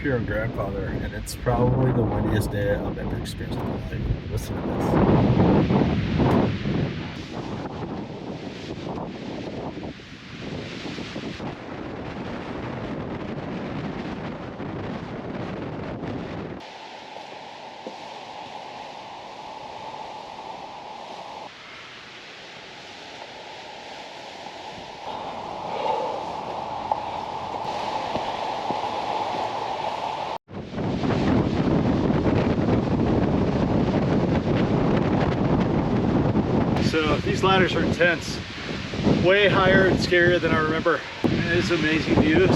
here in Grandfather, and it's probably the windiest day I've ever experienced in my life. Listen to this. So these ladders are intense, way higher and scarier than I remember. It is amazing views,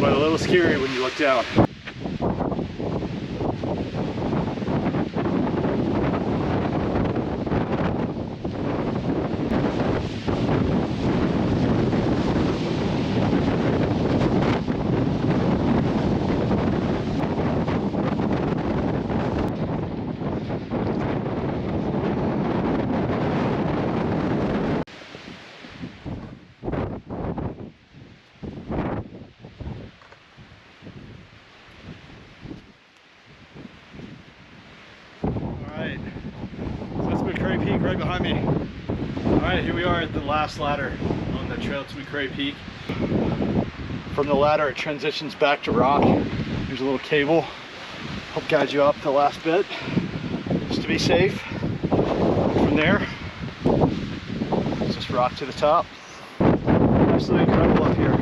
but a little scary when you look down. Alright, so that's McRae Peak right behind me. Alright, here we are at the last ladder on the trail to McRae Peak. From the ladder it transitions back to rock. There's a little cable, help guide you up the last bit, just to be safe. From there, it's just rock to the top. Absolutely incredible up here.